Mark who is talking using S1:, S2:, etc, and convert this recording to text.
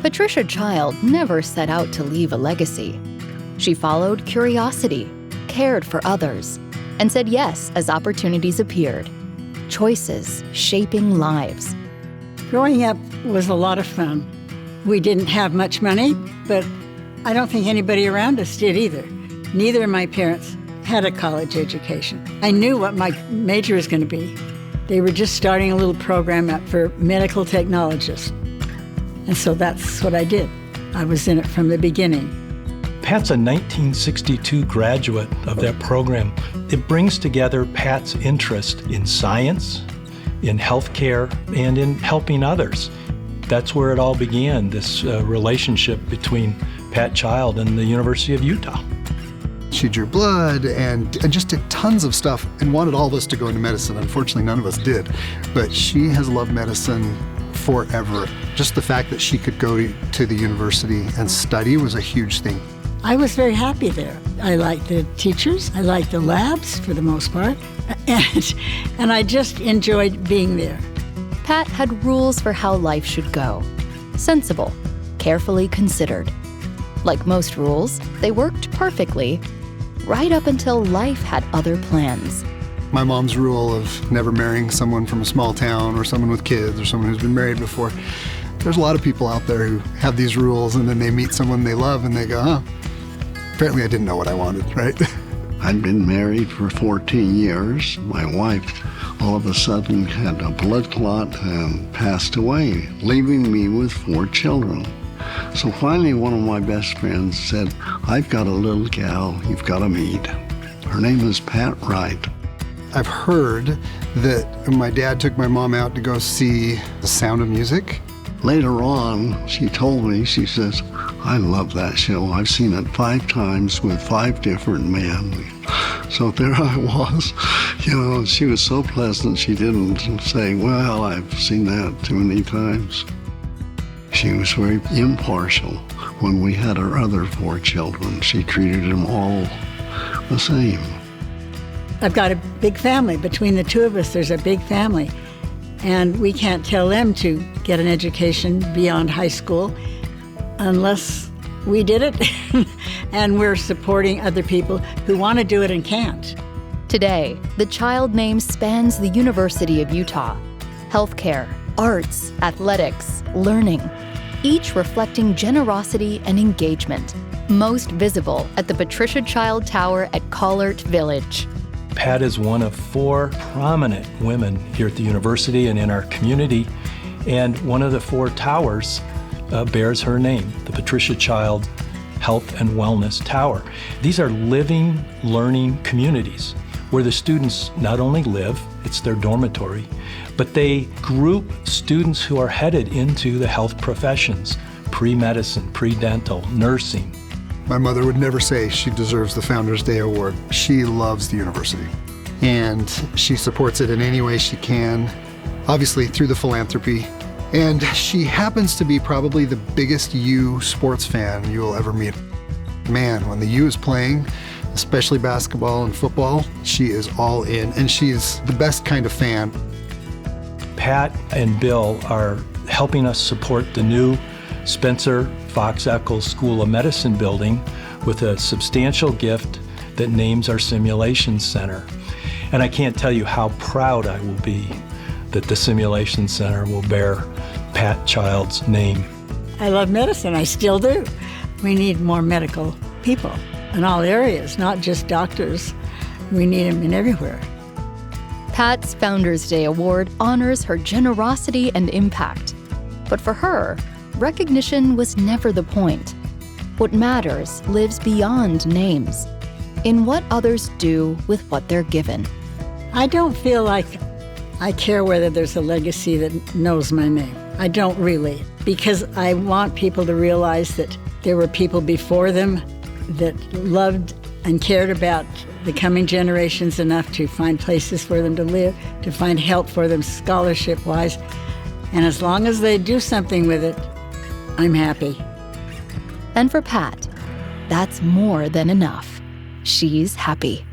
S1: Patricia Child never set out to leave a legacy. She followed curiosity, cared for others, and said yes as opportunities appeared. Choices shaping lives.
S2: Growing up was a lot of fun. We didn't have much money, but I don't think anybody around us did either. Neither of my parents had a college education. I knew what my major was going to be. They were just starting a little program up for medical technologists. And so that's what I did. I was in it from the beginning.
S3: Pat's a 1962 graduate of that program. It brings together Pat's interest in science, in healthcare, and in helping others. That's where it all began, this relationship between Pat Child and the University of Utah.
S4: She drew blood and just did tons of stuff and wanted all of us to go into medicine. Unfortunately, none of us did. But she has loved medicine forever. Just the fact that she could go to the university and study was a huge thing.
S2: I was very happy there. I liked the teachers. I liked the labs for the most part. And I just enjoyed being there.
S1: Pat had rules for how life should go. Sensible, carefully considered. Like most rules, they worked perfectly, right up until life had other plans.
S4: My mom's rule of never marrying someone from a small town or someone with kids or someone who's been married before. There's a lot of people out there who have these rules and then they meet someone they love and they go, oh, apparently I didn't know what I wanted, right?
S5: I'd been married for 14 years. My wife all of a sudden had a blood clot and passed away, leaving me with 4 children. So finally one of my best friends said, I've got a little gal you've got to meet. Her name is Pat Wright.
S4: I've heard that my dad took my mom out to go see The Sound of Music.
S5: Later on, she told me, she says, I love that show. I've seen it 5 times with 5 different men. So there I was. She was so pleasant, she didn't say, well, I've seen that too many times. She was very impartial. When we had our other 4 children, she treated them all the same.
S2: I've got a big family. Between the 2 of us, there's a big family. And we can't tell them to get an education beyond high school unless we did it. And we're supporting other people who want to do it and can't.
S1: Today, the Child name spans the University of Utah. Healthcare, arts, athletics, learning, each reflecting generosity and engagement, most visible at the Patricia Child Tower at Collert Village.
S3: Pat is one of 4 prominent women here at the university and in our community, and one of the 4 towers bears her name, the Patricia Child Health and Wellness Tower. These are living, learning communities where the students not only live, it's their dormitory, but they group students who are headed into the health professions, pre-medicine, pre-dental, nursing.
S4: My mother would never say she deserves the Founders Day Award. She loves the university, and she supports it in any way she can, obviously through the philanthropy. And she happens to be probably the biggest U sports fan you will ever meet. Man, when the U is playing, especially basketball and football, she is all in, and she is the best kind of fan.
S3: Pat and Bill are helping us support the new Spencer Fox Eccles School of Medicine building with a substantial gift that names our simulation center. And I can't tell you how proud I will be that the simulation center will bear Pat Child's name.
S2: I love medicine, I still do. We need more medical people in all areas, not just doctors. We need them in everywhere.
S1: Pat's Founders Day Award honors her generosity and impact. But for her, recognition was never the point. What matters lives beyond names, in what others do with what they're given.
S2: I don't feel like I care whether there's a legacy that knows my name. I don't really, because I want people to realize that there were people before them that loved and cared about the coming generations enough to find places for them to live, to find help for them scholarship-wise. And as long as they do something with it, I'm happy.
S1: And for Pat, that's more than enough. She's happy.